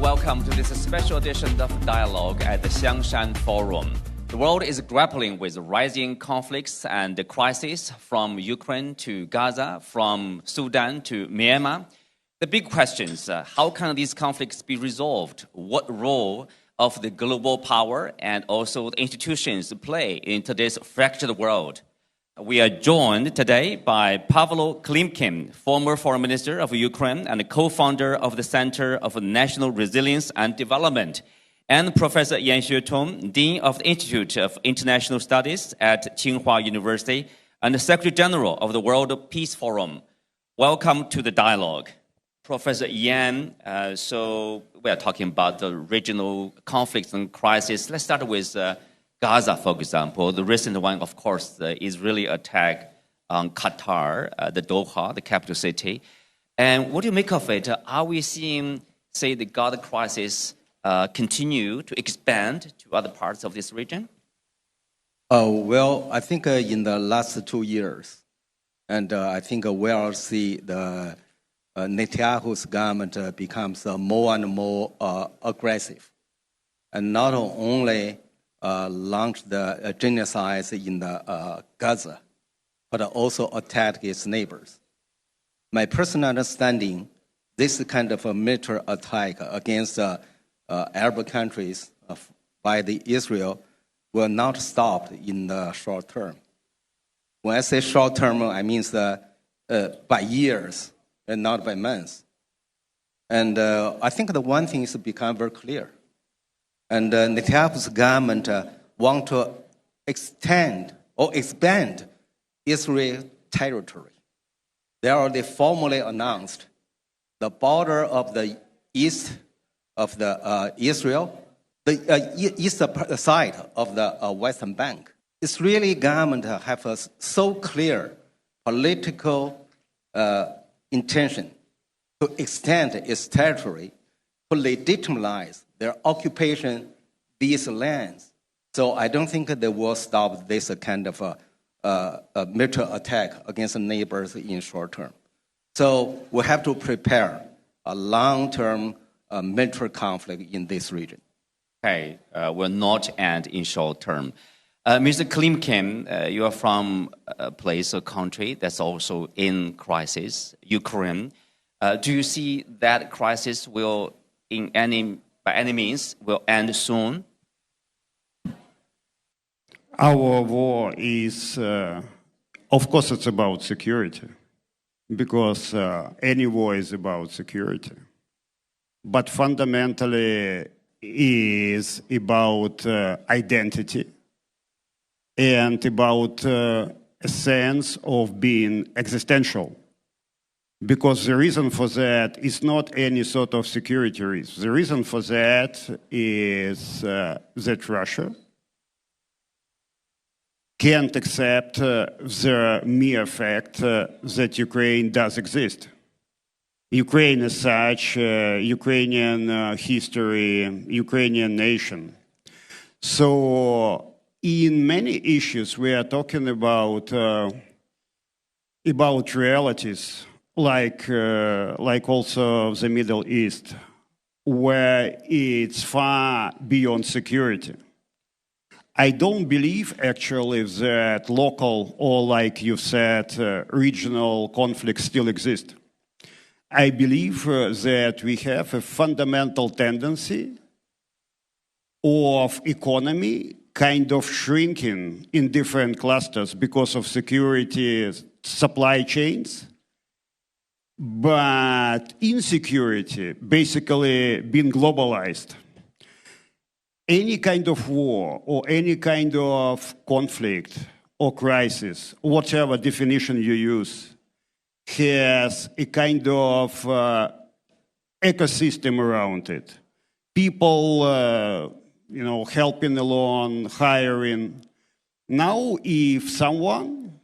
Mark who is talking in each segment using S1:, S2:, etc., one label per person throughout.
S1: welcome to this special edition of Dialogue at the Xiangshan Forum. The world is grappling with rising conflicts and crises from Ukraine to Gaza, from Sudan to Myanmar. The big questions, how can these conflicts be resolved? What role of the global power and also the institutions play in today's fractured world? We are joined today by Pavlo Klimkin, former Foreign Minister of Ukraine and co-founder of the Center of National Resilience and Development, and Professor Yan Xuetong, Dean of the Institute of International Studies at Tsinghua University and the Secretary General of the World Peace Forum. Welcome to the dialogue. Professor Yan, so we are talking about the regional conflicts and crises. Let's start with Gaza, for example. The recent one, of course, the Israeli attack on Qatar, the Doha, the capital city. And what do you make of it? Are we seeing, say, the Gaza crisis continue to expand to other parts of this region?
S2: Well, I think in the last 2 years, and I think we'll see the Netanyahu's government becomes more and more aggressive, and not only launched the genocide in the Gaza, but also attacked its neighbors. My personal understanding, this kind of a military attack against Arab countries by the Israel will not stop in the short term. When I say short term, I mean by years and not by months. And I think the one thing is become very clear. And Netanyahu's government want to extend or expand Israel territory. They already formally announced the border of the east of the Israel, the east side of the Western Bank. Israeli government have a so clear political intention to extend its territory to legitimize their occupation these lands. So I don't think they will stop this kind of a military attack against neighbors in short term. So we have to prepare a long-term military conflict in this region.
S1: Okay, will not end in short term. Mr. Klimkin, you are from a place, a country that's also in crisis, Ukraine. Do you see that crisis will, by any means, will end soon?
S3: Our war is, of course, it's about security, because any war is about security. But fundamentally, is about identity and about a sense of being existential. Because the reason for that is not any sort of security risk. The reason for that is that Russia can't accept the mere fact that Ukraine does exist. Ukraine as such, Ukrainian history, Ukrainian nation. So in many issues we are talking about realities like also the Middle East, where it's far beyond security. I don't believe actually that local or, like you said, regional conflicts still exist. I believe that we have a fundamental tendency of economy kind of shrinking in different clusters because of security, supply chains, but insecurity basically being globalized. Any kind of war or any kind of conflict or crisis, whatever definition you use, has a kind of ecosystem around it. People, helping along, hiring. Now, if someone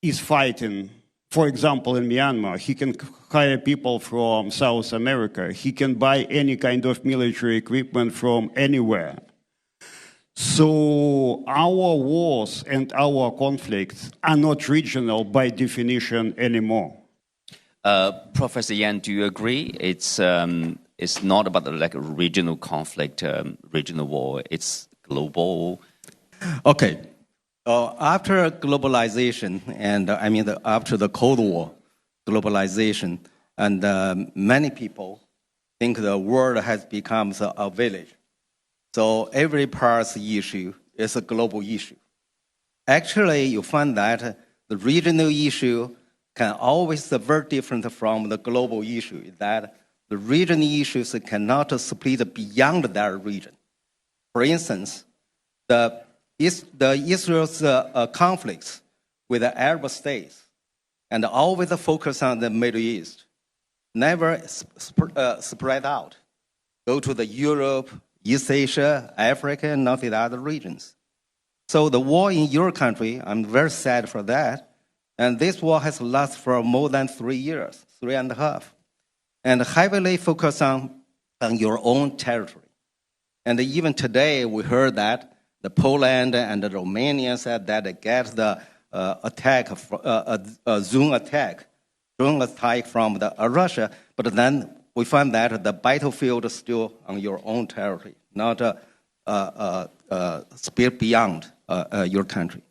S3: is fighting, for example, in Myanmar, he can hire people from South America. He can buy any kind of military equipment from anywhere. So our wars and our conflicts are not regional by definition anymore.
S1: Professor Yan, do you agree? it's not about like a regional conflict, regional war. It's global.
S2: Okay. After globalization, and after the Cold War, globalization, and many people think the world has become a village. So every part's issue is a global issue. Actually, you find that the regional issue can always be very different from the global issue, that the regional issues cannot split beyond that region. For instance, the Israel's conflicts with the Arab states and always focus on the Middle East, never spread out, go to the Europe, East Asia, Africa, and not the other regions. So the war in your country, I'm very sad for that. And this war has lasted for more than 3 years, 3.5, and heavily focused on your own territory. And even today, we heard that the Poland and the Romania said that they get the drone attack from Russia, but then we find that the battlefield is still on your own territory, not spread beyond your country.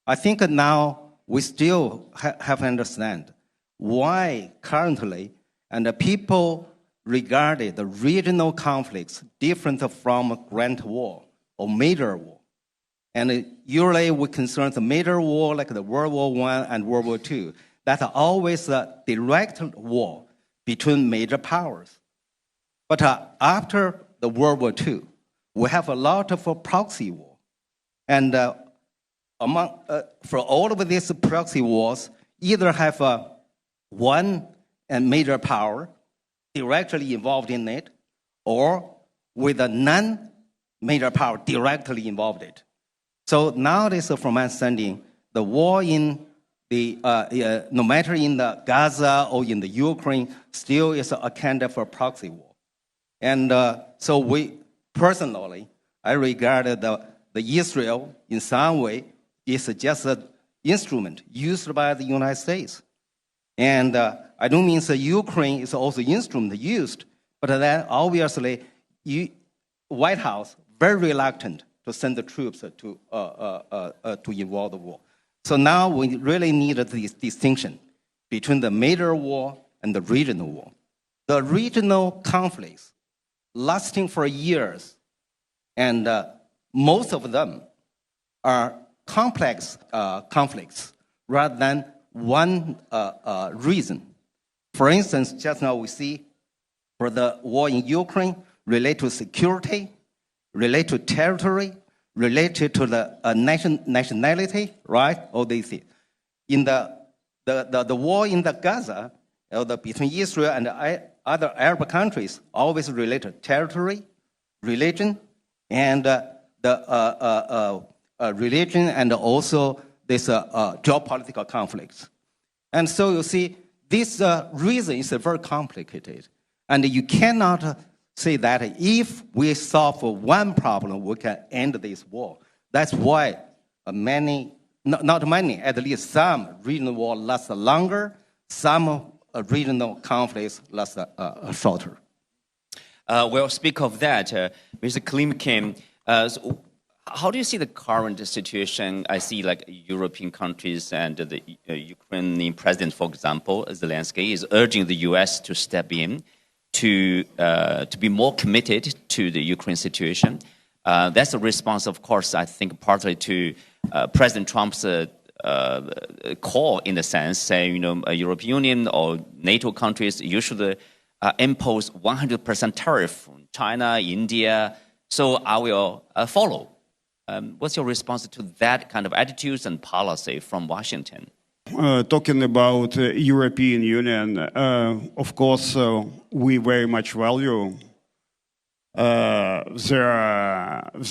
S2: I think now we still have to understand why currently and the people regarded the regional conflicts different from a grand war or major war. And usually we concern the major war like the World War I and World War II. That's always a direct war between major powers. But after the World War II, we have a lot of proxy war. And for all of these proxy wars, either have one major power directly involved in it, or with a non-major power directly involved in it. So nowadays, from my understanding, the war in the no matter in the Gaza or in the Ukraine, still is a kind of a proxy war. And so personally, I regard the Israel in some way is just an instrument used by the United States. And I don't mean the Ukraine is also an instrument used, but then obviously White House very reluctant to send the troops to involve the war. So now we really need this distinction between the major war and the regional war. The regional conflicts lasting for years, and most of them are complex conflicts rather than one reason. For instance, just now we see for the war in Ukraine related to security, related to territory, related to the nationality, right? All these things. In the war in the Gaza, between Israel and other Arab countries, always related to territory, religion, and religion, and also this geopolitical conflicts. And so you see, this reason is very complicated. And you cannot say that if we solve one problem, we can end this war. That's why not many, at least some regional war lasts longer, some regional conflicts last shorter.
S1: Well, speak of that, Mr. Klimkin, so how do you see the current situation? I see like European countries and the Ukrainian president, for example, Zelensky, is urging the U.S. to step in to be more committed to the Ukraine situation. That's a response, of course, I think partly to President Trump's call, in a sense, saying, European Union or NATO countries, you should impose 100% tariff on China, India, so I will follow. What's your response to that kind of attitudes and policy from Washington?
S3: Talking about European Union, of course, we very much value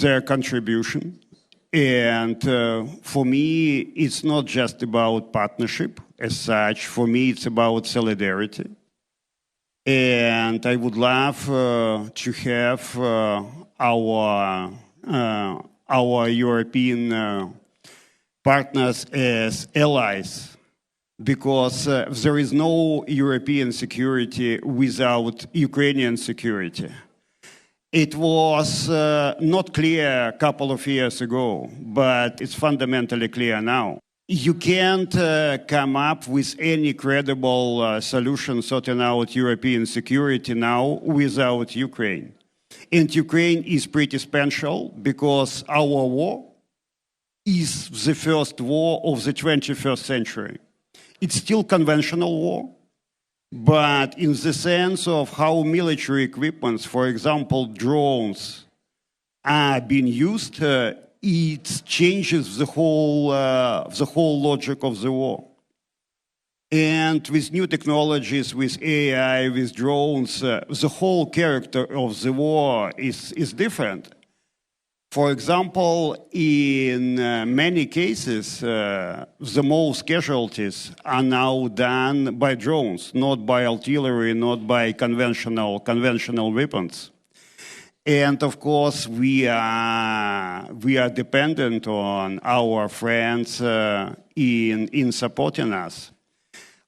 S3: their contribution. And for me, it's not just about partnership as such. For me, it's about solidarity. And I would love to have our European partners as allies because there is no European security without Ukrainian security. It was not clear a couple of years ago, but it's fundamentally clear now. You can't come up with any credible solution sorting out European security now without Ukraine. And Ukraine is pretty special because our war is the first war of the 21st century. It's still conventional war, but in the sense of how military equipments, for example, drones, are being used, it changes the whole logic of the war. And with new technologies, with AI, with drones, the whole character of the war is different. For example, in many cases, the most casualties are now done by drones, not by artillery, not by conventional weapons. And of course, we are dependent on our friends in supporting us.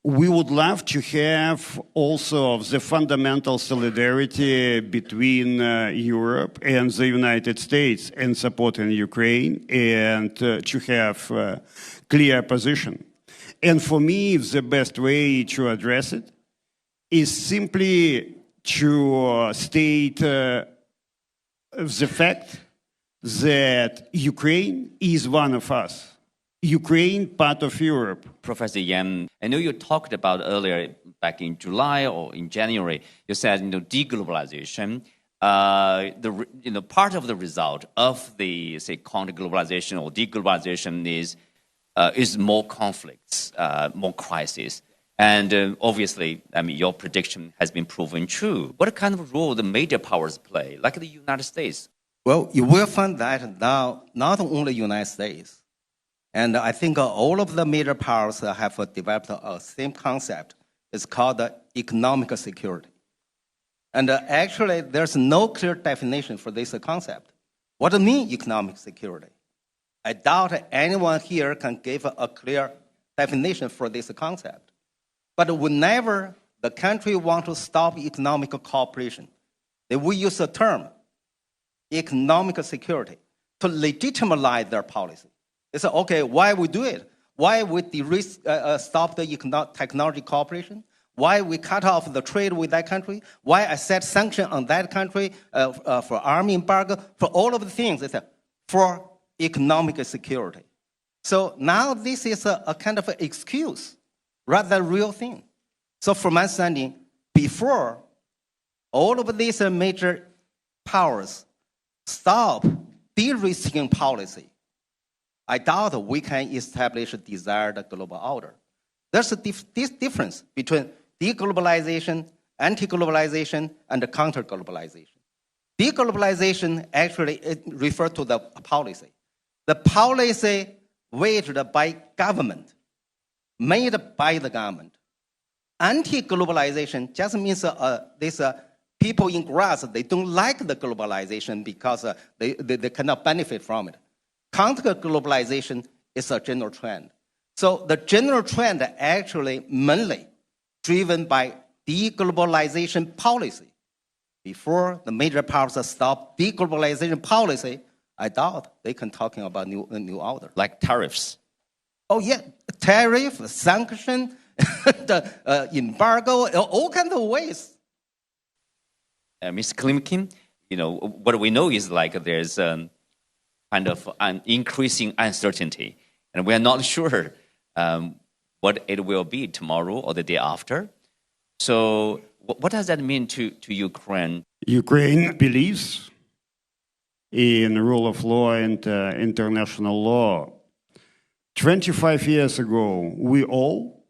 S3: We would love to have also the fundamental solidarity between Europe and the United States in supporting Ukraine and to have a clear position. And for me, the best way to address it is simply to state the fact that Ukraine is one of us. Ukraine, part of Europe.
S1: Professor Yan, I know you talked about earlier, back in July or in January, you said, deglobalization, part of the result of the, say, counter-globalization or deglobalization is more conflicts, more crises. And obviously, your prediction has been proven true. What kind of role the major powers play, like the United States?
S2: Well, you will find that now, not only the United States, and I think all of the major powers have developed a same concept. It's called economic security. And actually, there's no clear definition for this concept. What do you mean economic security? I doubt anyone here can give a clear definition for this concept. But whenever the country wants to stop economic cooperation, they will use the term economic security to legitimize their policy. They say, okay, why we do it? Why we stop the technology cooperation? Why we cut off the trade with that country? Why I set sanctions on that country for army embargo? For all of the things, they say, for economic security. So now this is a kind of an excuse rather than a real thing. So from my understanding, before all of these major powers stop de-risking policy, I doubt we can establish a desired global order. There's a this difference between deglobalization, anti-globalization, and counter-globalization. Deglobalization actually refers to the policy. The policy waged by government, made by the government. Anti-globalization just means these people in grass, they don't like the globalization because they cannot benefit from it. Counter-globalization is a general trend. So the general trend actually mainly driven by deglobalization policy. Before the major powers stop deglobalization policy, I doubt they can talking about new order.
S1: Like tariffs.
S2: Oh yeah, tariff, sanction, the embargo, all kinds of ways.
S1: Mr. Klimkin, what we know is like there's kind of an increasing uncertainty, and we're not sure what it will be tomorrow or the day after. So what does that mean to Ukraine?
S3: Ukraine believes in rule of law and international law. 25 years ago, we all,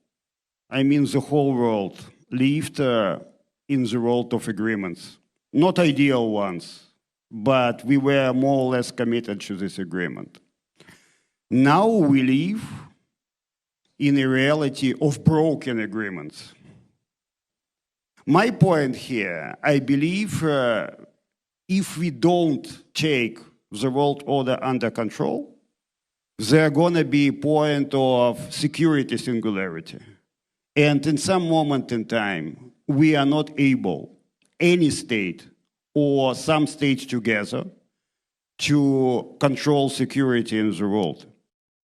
S3: the whole world, lived in the world of agreements. Not ideal ones, but we were more or less committed to this agreement. Now we live in a reality of broken agreements. My point here, I believe if we don't take the world order under control, There's going to be a point of security singularity. And in some moment in time, we are not able, any state or some states together, to control security in the world.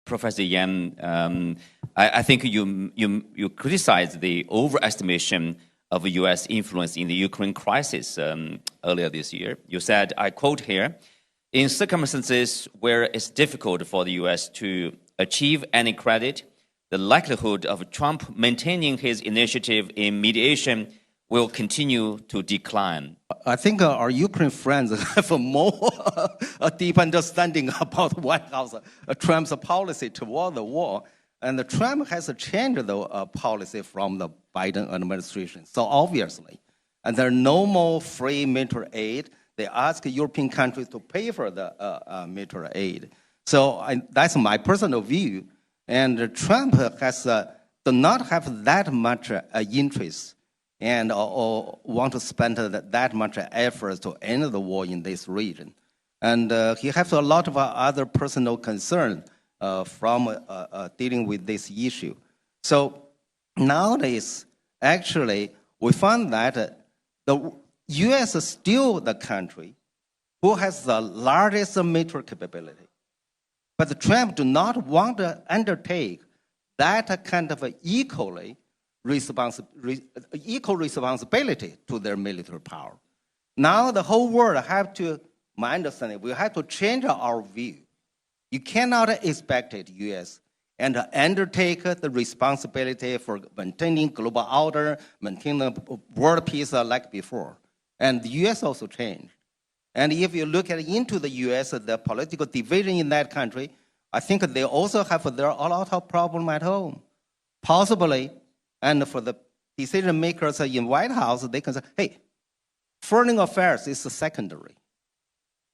S1: Professor Yan, I think you criticized the overestimation of U.S. influence in the Ukraine crisis earlier this year. You said, I quote here, "In circumstances where it's difficult for the U.S. to achieve any credit, the likelihood of Trump maintaining his initiative in mediation will continue to decline."
S2: I think our Ukraine friends have a more deep understanding about White House Trump's policy toward the war. And Trump has changed the policy from the Biden administration. So obviously, and there are no more free military aid. They ask European countries to pay for the military aid. So that's my personal view. And Trump do not have that much interest and or want to spend that much effort to end the war in this region. And he has a lot of other personal concerns from dealing with this issue. So nowadays, actually, we find that the U.S. is still the country who has the largest military capability. But Trump do not want to undertake that kind of equal responsibility to their military power. Now the whole world have to, my understanding, we have to change our view. You cannot expect the U.S. and undertake the responsibility for maintaining global order, maintaining world peace like before. And the U.S. also changed. And if you look into the U.S., the political division in that country, I think they also have a lot of problem at home. Possibly, and for the decision makers in White House, they can say, hey, foreign affairs is secondary.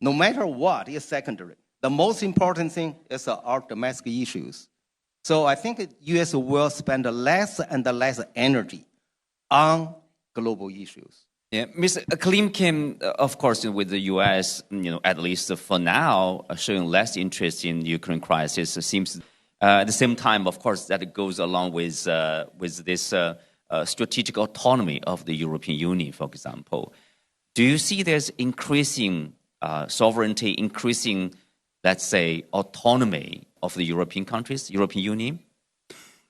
S2: No matter what, it's secondary. The most important thing is our domestic issues. So I think the U.S. will spend less and less energy on global issues.
S1: Yeah, Mr. Klimkin, of course, with the U.S., at least for now, showing less interest in the Ukraine crisis, seems at the same time, of course, that it goes along with this strategic autonomy of the European Union, for example. Do you see there's increasing sovereignty, increasing, let's say, autonomy of the European countries, European Union?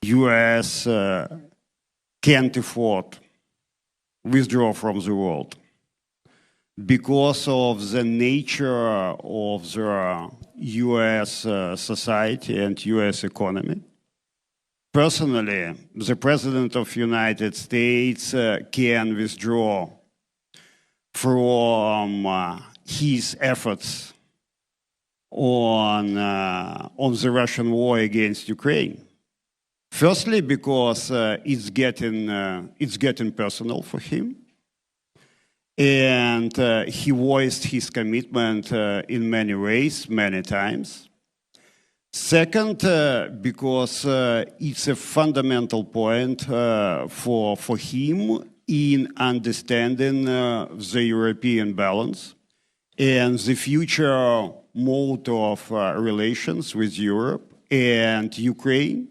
S3: U.S. can't afford withdraw from the world because of the nature of the U.S. society and U.S. economy. Personally, the President of the United States can withdraw from his efforts on the Russian war against Ukraine. Firstly, because it's getting personal for him, and he voiced his commitment in many ways, many times. Second, because it's a fundamental point for him in understanding the European balance and the future mode of relations with Europe and Ukraine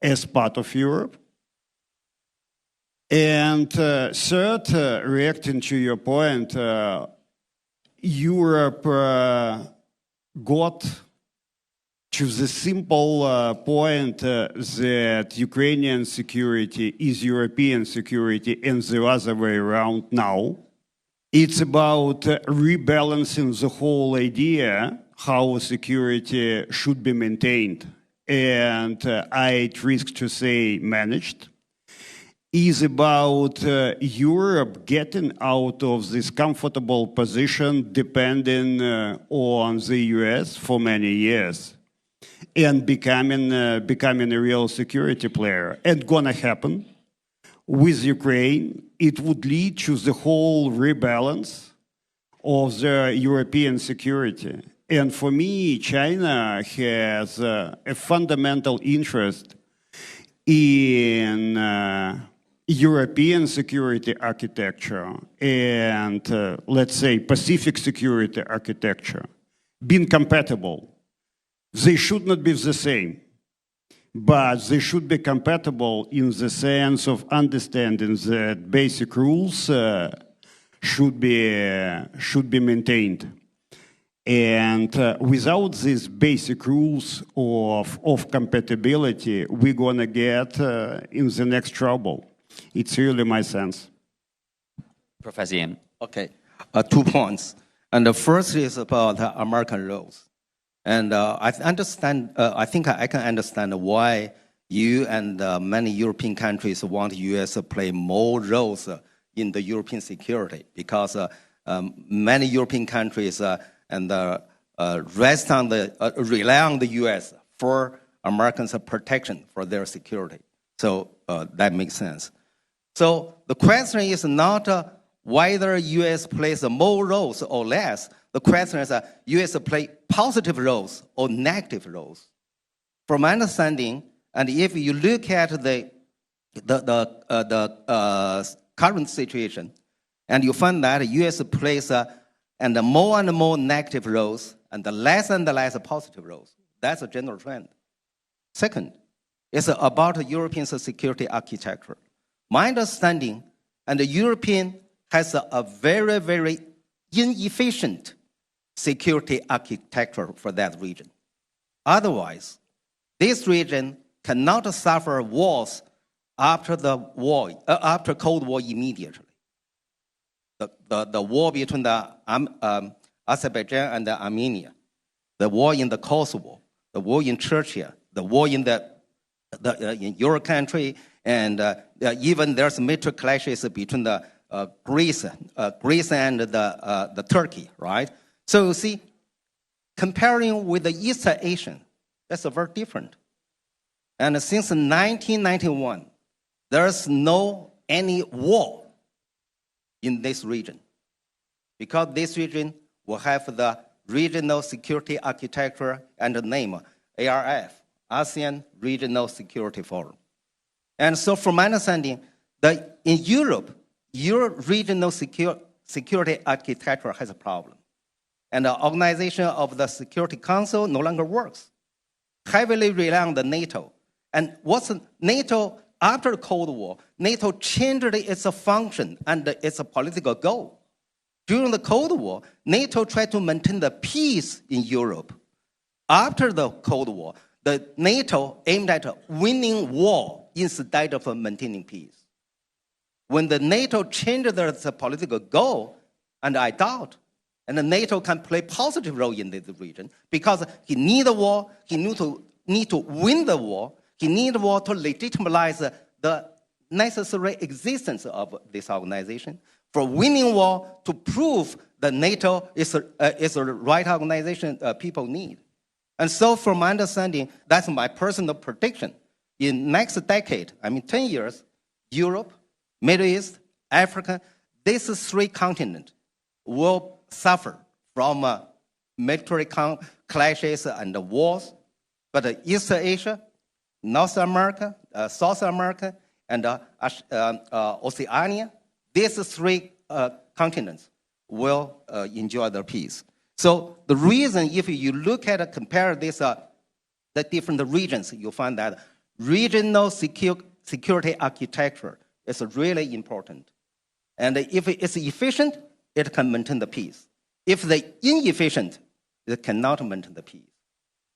S3: as part of Europe. And third, reacting to your point, Europe got to the simple point that Ukrainian security is European security and the other way around now. It's about rebalancing the whole idea how security should be maintained, and I'd risk to say managed, is about Europe getting out of this comfortable position depending on the US for many years and becoming a real security player. And gonna happen with Ukraine. It would lead to the whole rebalance of the European security. And for me, China has a fundamental interest in European security architecture and, let's say, Pacific security architecture being compatible. They should not be the same, but they should be compatible in the sense of understanding that basic rules should be maintained. And without these basic rules of compatibility, we're going to get in the next trouble. It's really my sense.
S1: Professor Yan.
S2: Okay, 2 points. And the first is about American roles. And I think I can understand why you and many European countries want US to play more roles in the European security, because many European countries rely on the US for Americans' protection for their security. So that makes sense. So the question is not whether US plays more roles or less. The question is US play positive roles or negative roles. From my understanding, and if you look at the current situation, and you find that US plays and more negative roles and less positive roles. That's a general trend. Second, it's about European security architecture. My understanding, and the European has a very, very inefficient security architecture for that region. Otherwise, this region cannot suffer wars after Cold War immediately. The war between Azerbaijan and Armenia, the war in the Kosovo, the war in Chechnya, the war in in your country, and even there's military clashes between Greece and the Turkey, right? So you see, comparing with the East Asian, that's very different. And since 1991, there's no any war in this region, because this region will have the regional security architecture and the name ARF, ASEAN Regional Security Forum. And so from my understanding, that in Europe, your regional security architecture has a problem. And the organization of the Security Council no longer works. Heavily rely on the NATO. And what's NATO? After the Cold War, NATO changed its function and its political goal. During the Cold War, NATO tried to maintain the peace in Europe. After the Cold War, the NATO aimed at winning war instead of maintaining peace. When the NATO changed its political goal, and I doubt, and the NATO can play positive role in this region, because he need a war, he need to win the war, he needs war to legitimize the necessary existence of this organization. For winning war, to prove that NATO is the right organization people need. And so from my understanding, that's my personal prediction. In next decade, 10 years, Europe, Middle East, Africa, these 3 continents will suffer from military clashes and wars. But East Asia, North America, South America, and Oceania, these 3 continents will enjoy their peace. So the reason, if you look at compare this, the different regions, you'll find that regional security architecture is really important. And if it's efficient, it can maintain the peace. If they're inefficient, it cannot maintain the peace.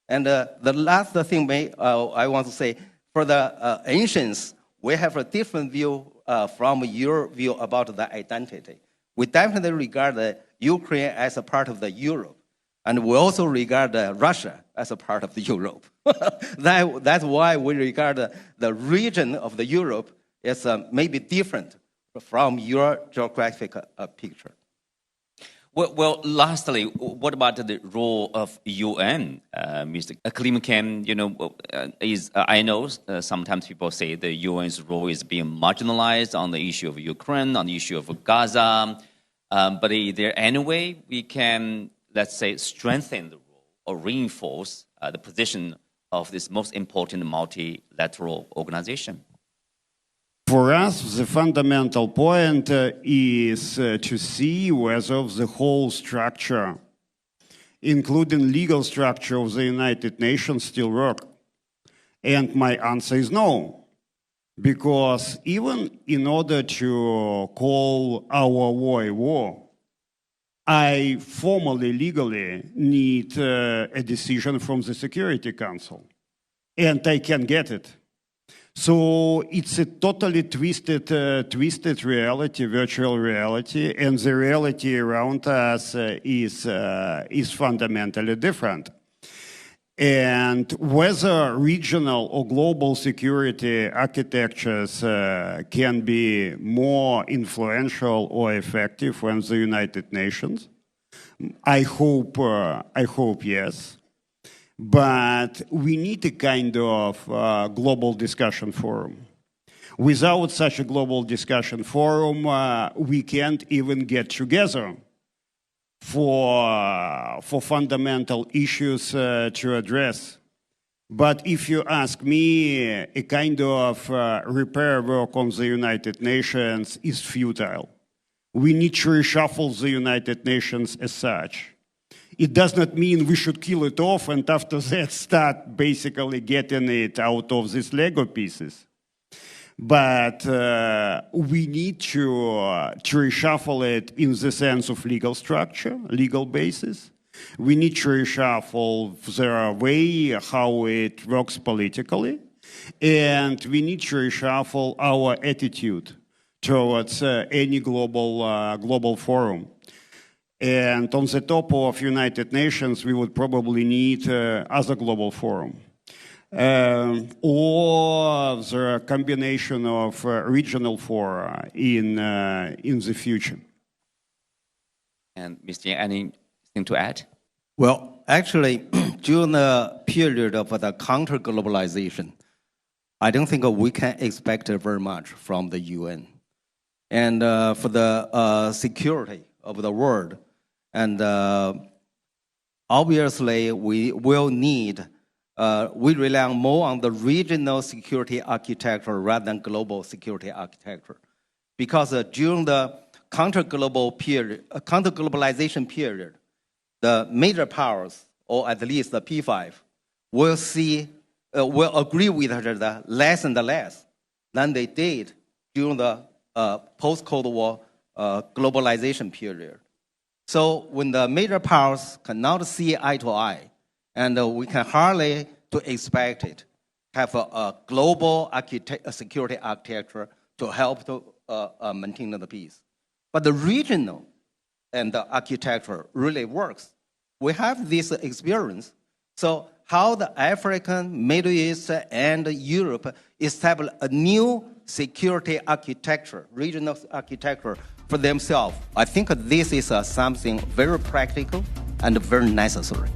S2: And the last thing I want to say, for the ancients, we have a different view from your view about the identity. We definitely regard Ukraine as a part of the Europe, and we also regard Russia as a part of the Europe. That's why we regard the region of the Europe as maybe different from your geographic picture.
S1: Well, lastly, what about the role of UN, Mr. Klimkin? I know sometimes people say the UN's role is being marginalized on the issue of Ukraine, on the issue of Gaza. But is there any way we can, let's say, strengthen the role or reinforce the position of this most important multilateral organization?
S3: For us, the fundamental point is to see whether the whole structure including legal structure of the United Nations, still work? And my answer is no. Because even in order to call our war a war, I formally, legally need a decision from the Security Council. And I can get it. So it's a totally twisted reality, virtual reality, and the reality around us is fundamentally different. And whether regional or global security architectures can be more influential or effective than the United Nations, I hope yes. But we need a kind of global discussion forum. Without such a global discussion forum, we can't even get together for fundamental issues to address. But if you ask me, a kind of repair work on the United Nations is futile. We need to reshuffle the United Nations as such. It does not mean we should kill it off and after that start basically getting it out of these Lego pieces. But we need to reshuffle it in the sense of legal structure, legal basis. We need to reshuffle the way how it works politically. And we need to reshuffle our attitude towards any global forum. And on the top of United Nations, we would probably need other global forum. Or the combination of regional fora in the future.
S1: And Mr. Yan, anything to add?
S2: Well, actually, during the period of the counter-globalization, I don't think we can expect very much from the UN. And for the security of the world, and obviously we will need, we rely more on the regional security architecture rather than global security architecture. Because during the counter-globalization period, the major powers, or at least the P5, will agree with each other less and less than they did during the post-Cold War globalization period. So when the major powers cannot see eye to eye, and we can hardly to expect it, have a global security architecture to help to maintain the peace. But the regional and the architecture really works. We have this experience. So how the African, Middle East, and Europe establish a new security architecture, regional architecture for themselves, I think this is something very practical and very necessary.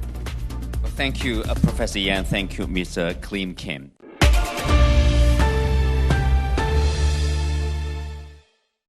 S1: Well, thank you, Professor Yan. Thank you, Mr. Klimkin.